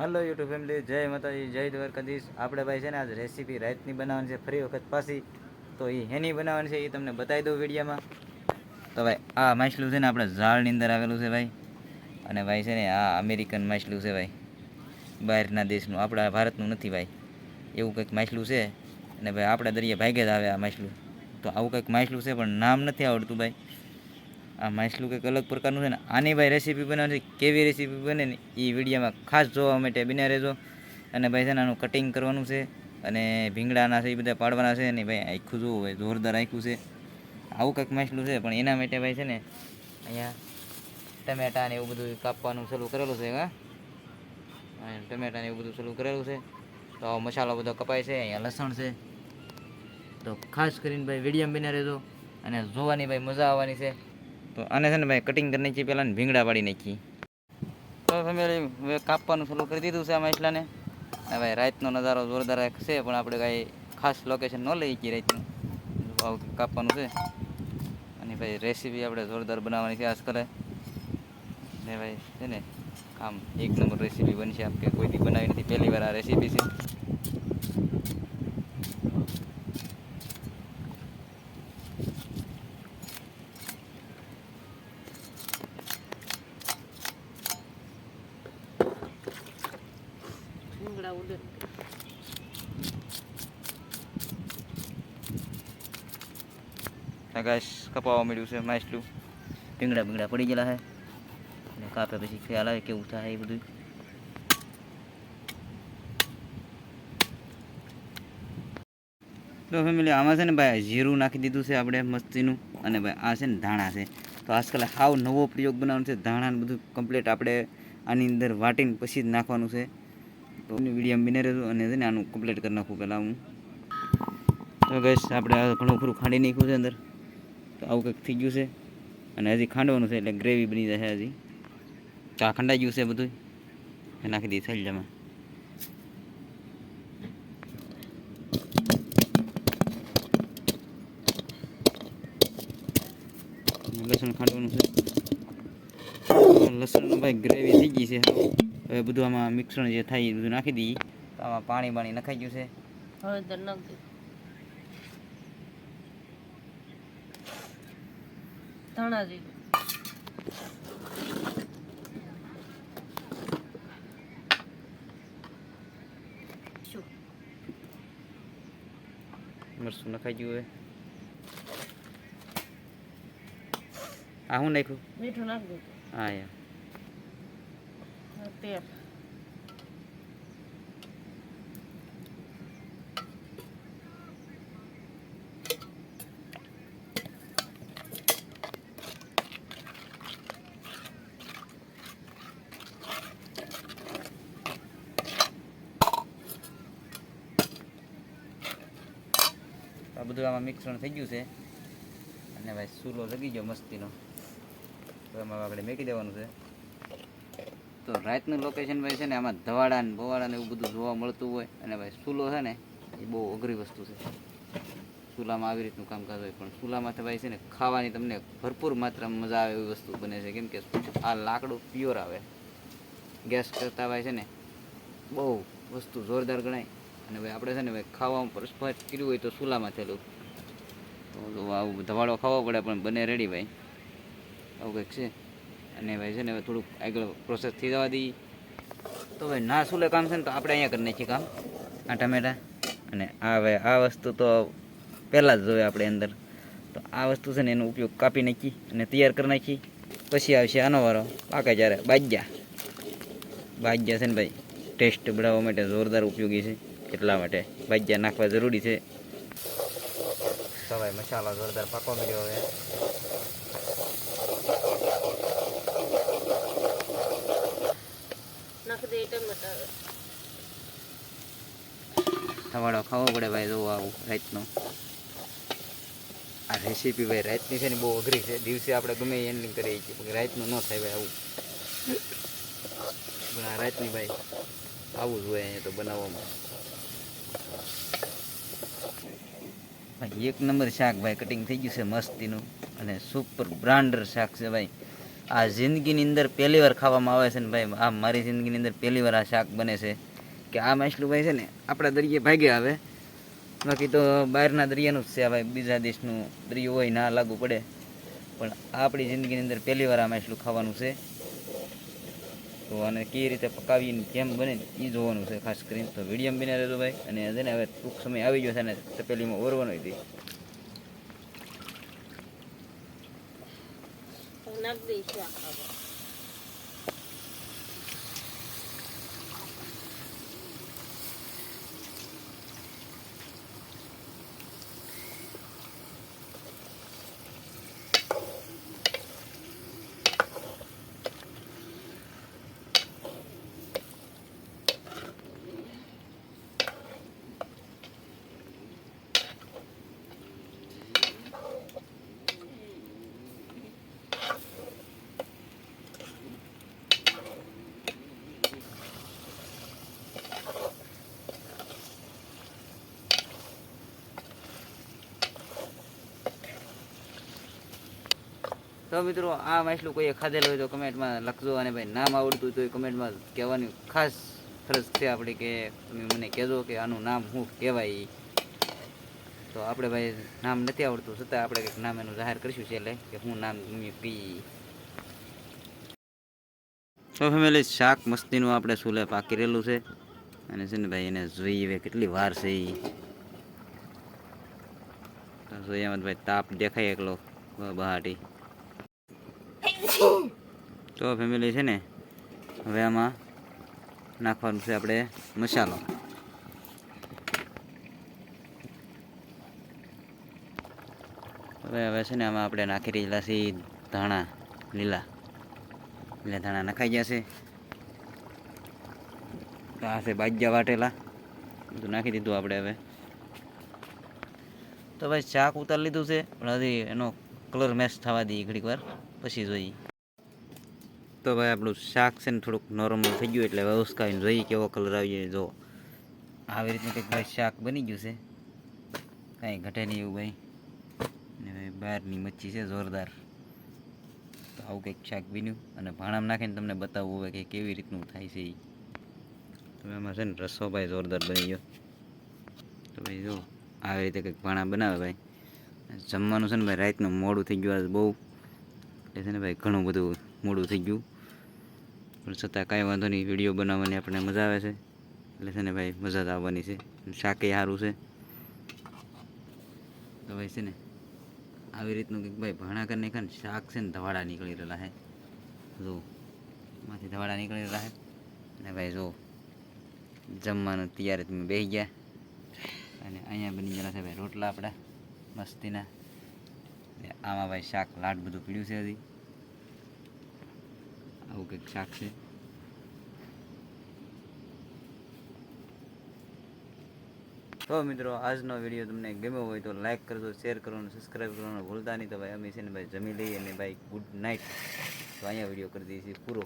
Hello YouTube family, જય માતાજી, જય દ્વારકાધીશ. આપણે ભાઈ છે ને આજ રેસીપી રાતની બનાવવાની છે ફરી વખત પાછી. તો એ એની બનાવવાની છે એ તમને બતાવી દઉં વિડીયોમાં. તો ભાઈ આ માછલું છે ને આપણે ઝાડની અંદર આવેલું છે ભાઈ. અને ભાઈ છે ને આ અમેરિકન માછલું છે ભાઈ, બહારના દેશનું, આપણા ભારતનું નથી ભાઈ. એવું કંઈક માછલું છે. અને ભાઈ આપણા દરિયા ભાગે જ આવે આ માછલું. તો આવું કંઈક માછલું છે પણ નામ નથી આવડતું ભાઈ. આ માછલું કંઈક અલગ પ્રકારનું છે ને. આની ભાઈ રેસીપી બનાવવાની છે, કેવી રેસીપી બને ને એ વિડીયોમાં ખાસ જોવા માટે બન્યા રહેજો. અને ભાઈ છે ને આનું કટિંગ કરવાનું છે અને ભીંગડાના છે એ બધા પાડવાના છે. અને ભાઈ આખું જોવું ભાઈ જોરદાર આખું છે. આવું કંઈક માછલું છે પણ એના માટે ભાઈ છે ને અહીંયા ટમેટા ને એવું બધું કાપવાનું શરૂ કરેલું છે. ટમેટા ને એવું બધું શરૂ કરેલું છે. તો આવો મસાલો બધો કપાય છે. અહીંયા લસણ છે. તો ખાસ કરીને ભાઈ વિડીયો બન્યા રહેજો અને જોવાની ભાઈ મજા આવવાની છે. તો આને છે ને ભાઈ કટિંગ કરી નાખીએ પહેલાં, ભીંગડા પાડી નાખીએ. તો ફેમિલી હવે કાપવાનું શરૂ કરી દીધું છે આ માછલાને. હવે રાતનો નજારો જોરદાર છે પણ આપણે કાંઈ ખાસ લોકેશન ન લઈ ગઈ રાતનું. આવું કાપવાનું છે અને ભાઈ રેસીપી આપણે જોરદાર બનાવવાની છે આજ કરે. ને ભાઈ છે ને આમ એક નંબર રેસીપી બનશે. આમ કે કોઈથી બનાવી નથી, પહેલી વાર આ રેસીપી છે. ગાઈસ કપાવવા મળ્યું છે માછલું. ભીંગડા પડી ગયેલા છે અને કાપે પછી ખ્યાલ આવે કેવું થાય એ બધું. તો ફેમિલી આમાં છે ને ભાઈ જીરું નાખી દીધું છે આપણે મસ્તીનું. અને ભાઈ આ છે ને ધાણા છે. તો આજકાલ હાવ નવો પ્રયોગ બનાવવાનો છે. ધાણાને બધું કમ્પ્લીટ આપણે આની અંદર વાટીને પછી જ નાખવાનું છે. તો વિડીયો બને રહેજો અને છે ને આનું કમ્પ્લીટ કરી નાખું પહેલાં હું. તો ગાઈસ આપણે ઘણું ખરું ખાંડી નાખ્યું છે અંદર. તો આવું કંઈક થઈ ગયું છે અને હજી ખાંડવાનું છે એટલે ગ્રેવી બની જશે હજી. તો આ ખંડાઈ ગયું છે બધું એ નાખી દઈએ થેલીમાં. લસણ ખાંડવાનું છે. લસણ ભાઈ ગ્રેવી થઈ ગઈ છે. હવે બધું આમાં મિશ્રણ જે થાય એ બધું નાખી દઈએ. તો આમાં પાણી નખાઈ ગયું છે. હળદર નાખી ધાણા જીરું મરચું નખાઈ ગયું હવે. આ શું નાખ્યું? મીઠું નાખી દીધું. હા યાર તેલ આ બધું આમાં મિશ્રણ થઈ ગયું છે. અને ભાઈ સૂલો લગી ગયો મસ્તીનો. તો એમાં આપણે મેકી દેવાનું છે. તો રાતનું લોકેશન ભાઈ છે ને આમાં ધવાડા ને ભવાડા ને એવું બધું જોવા મળતું હોય. અને ભાઈ સૂલો છે ને એ બહુ અઘરી વસ્તુ છે. ચૂલામાં આવી રીતનું કામકાજ હોય પણ ચૂલામાંથી ભાઈ છે ને ખાવાની તમને ભરપૂર માત્રામાં મજા આવે એવી વસ્તુ બને છે. કેમ કે આ લાકડું પ્યોર આવે. ગેસ કરતાં ભાઈ છે ને બહુ વસ્તુ જોરદાર ગણાય. અને ભાઈ આપણે છે ને ભાઈ ખાવામાં પરસ્પર કર્યું હોય તો ચૂલામાં થયેલું. તો આવું ધવાડો ખાવો પડે પણ બને રેડી ભાઈ. આવું કંઈક છે. અને ભાઈ છે ને હવે થોડુંક આગળ પ્રોસેસ થઈ જવા દઈએ. તો ભાઈ ના ચૂલે કામ છે ને તો આપણે અહીંયા કરી નાખીએ કામ. આ ટમેટા અને આ ભાઈ આ વસ્તુ તો પહેલાં જ જોઈએ આપણે અંદર. તો આ વસ્તુ છે ને એનો ઉપયોગ કાપી નાખી અને તૈયાર કરી નાખી. પછી આવશે આનો વારો પાકે જ્યારે બાજ્યા છે ને ભાઈ ટેસ્ટ બનાવવા માટે જોરદાર ઉપયોગી છે. એટલા માટે બાજ્યા નાખવા જરૂરી છે. તો ભાઈ મસાલો જોરદાર પાકવા મળ્યો હવે. નાખી દઈએ ટમેટા. ધવાડો ખાવો પડે ભાઈ. જોવો આવું રાતનો આ રેસીપી ભાઈ રાતની છે ને બહુ અઘરી છે. દિવસે આપણે ગમે એ એન્ડિંગ કરીએ છીએ, રાતનું ન થાય ભાઈ આવું. પણ આ રાતની ભાઈ આવું જ હોય અહીંયા તો બનાવવામાં. ભાઈ એક નંબર શાક ભાઈ કટિંગ થઈ ગયું છે મસ્તીનું અને સુપર બ્રાન્ડર શાક છે ભાઈ. આ જિંદગીની અંદર પહેલી વાર ખાવામાં આવે છે ને ભાઈ, આ મારી જિંદગીની અંદર પહેલી વાર આ શાક બને છે કે આ માછલું ભાઈ છે ને આપણા દરિયે ભાગે આવે. બાકી તો બહારના દરિયાનું જ છે આ ભાઈ, બીજા દેશનું દરિયો હોય ના લાગુ પડે, પણ આપણી જિંદગીની અંદર પહેલી વાર આ માછલું ખાવાનું છે. તો આને કેવી રીતે પકાવીને કેમ બને એ જોવાનું છે ખાસ કરીને. તો વિડીયો બને રહેજો ભાઈ. અને છે ને હવે ટૂંક સમય આવી ગયો છે ને તપેલીમાં ઓરવાનો હતી. નાખ દઈશું આખા. તો મિત્રો આ માછલું કોઈએ ખાધેલું હોય તો કમેન્ટમાં લખજો, અને ભાઈ નામ આવડતું હોય તો કમેન્ટમાં કહેવાની ખાસ ફરજ છે આપણી કે તમે મને કહેજો કે આનું નામ શું કહેવાય. તો આપણે ભાઈ નામ નથી આવડતું છતાં આપણે કંઈક નામ એનું જાહેર કરીશું છેલ્લે કે શું નામ તમે કહી. તો ફેમિલી શાક મસ્તીનું આપણે ચૂલે પાકી રહેલું છે, અને છે ને ભાઈ એને જોઈ હવે કેટલી વાર છે એ જોઈએ. એમાં ભાઈ તાપ દેખાય એકલો બહાટી. તો ફેમિલી છે ને હવે આમાં નાખવાનું છે આપણે મસાલો. હવે છે ને આમાં આપણે નાખી રહેલા છીએ ધાણા, લીલા ધાણા નખાઈ જશે. આ છે બાજ્યા વાટેલા, બધું નાખી દીધું આપણે હવે. તો ભાઈ શાક ઉતારી લીધું છે, પણ હજી એનો કલર મેચ થવા દઈએ ઘડીક વાર પછી જોઈએ. તો ભાઈ આપણું શાક છે ને થોડુંક નોર્મલ થઈ ગયું એટલે હવે ઉસકાવીને જોઈએ કેવો કલર આવી જાય. જો આવી રીતનું કંઈક ભાઈ શાક બની ગયું છે, કાંઈ ઘટે નહીં એવું ભાઈ. અને ભાઈ બહારની મચ્છી છે જોરદાર. તો આવું કંઈક શાક બન્યું, અને ભાણામાં નાખીને તમને બતાવવું હોય કે કેવી રીતનું થાય છે એ. તો એમાં છે ને રસો ભાઈ જોરદાર બની ગયો. તો ભાઈ જો આવી રીતે કંઈક ભાણા બનાવે ભાઈ. જમવાનું છે ને ભાઈ રાતનું મોડું થઈ ગયું આજ બહુ, એટલે છે ને ભાઈ ઘણું બધું મોડું થઈ ગયું, પણ છતાં કાંઈ વાંધો નહીં. વિડીયો બનાવવાની આપણને મજા આવે છે, એટલે છે ને ભાઈ મજા જ આવવાની છે. શાકે સારું છે. તો ભાઈ છે ને આવી રીતનું કંઈક ભાઈ ભાણા કરી નાખે ને શાક છે ને ધવાડા નીકળી રહેલા છે. જો એમાંથી ધવાડા નીકળી રહેલા છે. અને ભાઈ જો જમવાનું તૈયાર તમે બેસી ગયા, અને અહીંયા બની ગયેલા છે ભાઈ રોટલા આપણા મસ્તીના. ને આમાં ભાઈ શાક લાટ બધું પીડ્યું છે હજી. આવું કંઈક શાક છે. તો મિત્રો આજનો વિડીયો તમને ગમ્યો હોય તો લાઈક કરજો, શેર કરવાનું, સબસ્ક્રાઈબ કરવાનું ભૂલતા નહીં. તો ભાઈ અમે છે ને ભાઈ જમી લઈએ, અને ભાઈ ગુડ નાઇટ. તો અહીંયા વિડીયો કરી દઈએ છીએ પૂરો.